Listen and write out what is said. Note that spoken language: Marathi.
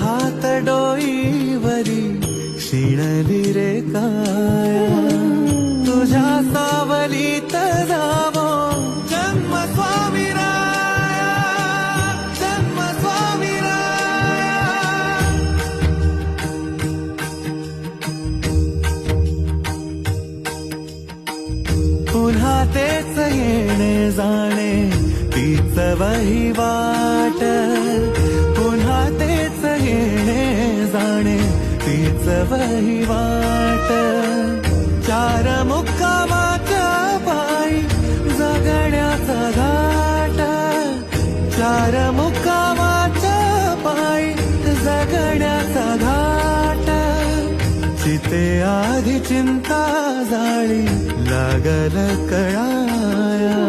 हात डोईवरी शिणली रे काया तुझ्या सावलीत जावो जन्म स्वामी राया जन्म स्वामी राया पुन्हा तेच येणे जाणे तीच वहिवाट पुन्हा तेच येणे जाणे तीच वहिवाट चार मुक्कामाच्या पायी जगण्याचा घाट चार मुक्कामाच्या पायी जगण्याचा घाट चिते आधी चिंता जाळी लागल कळाया